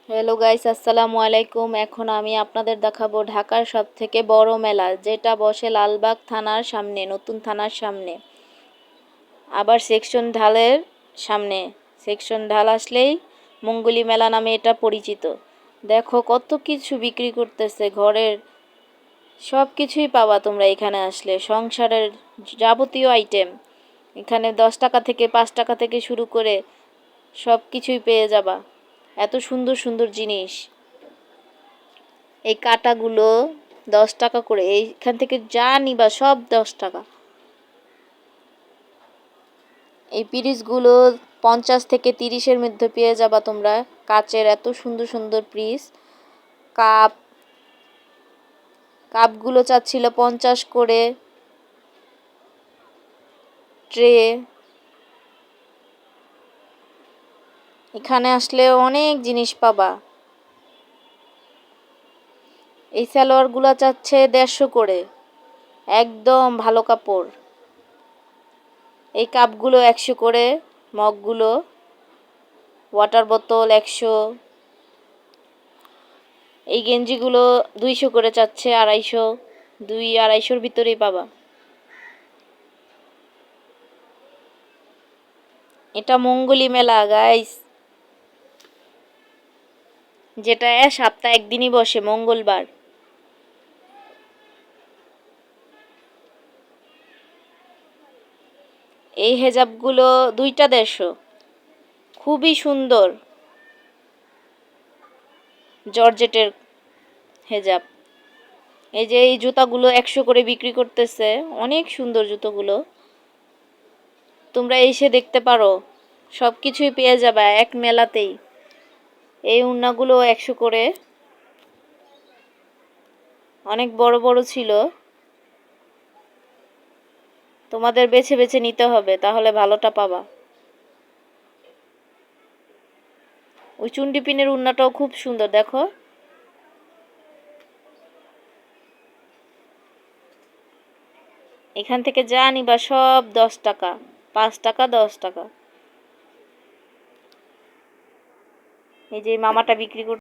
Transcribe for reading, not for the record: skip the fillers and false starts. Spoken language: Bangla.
হ্যালো গাইস, আসসালামু আলাইকুম। এখন আমি আপনাদের দেখাবো ঢাকার সবথেকে বড় মেলা, যেটা বসে লালবাগ থানার সামনে, নতুন থানার সামনে, আবার সেকশন ঢালের সামনে। সেকশন ঢাল আসলেই মঙ্গলী মেলা নামে এটা পরিচিত। দেখো কত কিছু বিক্রি করতেছে, ঘরের সব কিছুই পাবা তোমরা এখানে আসলে, সংসারের যাবতীয় আইটেম। এখানে 10 টাকা থেকে 5 টাকা থেকে শুরু করে সব কিছুই পেয়ে যাবা। এত সুন্দর সুন্দর জিনিস। এই কাঁটাগুলো 10 টাকা করে, এইখান থেকে যা নিবা সব 10 টাকা। এই পিরিচগুলো 50 থেকে 30-এর মধ্যে পেয়ে যাবা তোমরা। কাচের এত সুন্দর সুন্দর পিরিচ। কাপ, কাপগুলো চাচ্ছিল 50 করে। ট্রে, এখানে আসলে অনেক জিনিস পাবা। এই সালোয়ারগুলো চাচ্ছে 150 করে, একদম ভালো কাপড়। এই কাপগুলো 100 করে, মগগুলো, ওয়াটার বোতল 100। এই গেঞ্জিগুলো 200 করে চাচ্ছে, 250, 200-250-র ভিতরেই পাবা। এটা মঙ্গলী মেলা গাইস, যেটা সপ্তাহে একদিনই বসে, মঙ্গলবার। এই হেজাবগুলো 2টা 150, খুবই সুন্দর জর্জেটের হেজাব। এই যে এই জুতাগুলো 100 করে বিক্রি করতেছে, অনেক সুন্দর জুতোগুলো। তোমরা এসে দেখতে পারো, সব কিছুই পেয়ে যাবে এক মেলাতেই। এই উন্নাগুলো 100 করে, অনেক বড় বড় ছিল। তোমাদের বেছে বেছে নিতে হবে, তাহলে ভালোটা পাবা। ওই চুন্ডি পিনের উন্নাটাও খুব সুন্দর, দেখো। এখান থেকে যা নিবা সব 10 টাকা, 5 টাকা, 10 টাকা। এই যে মামাটা বিক্রি করতে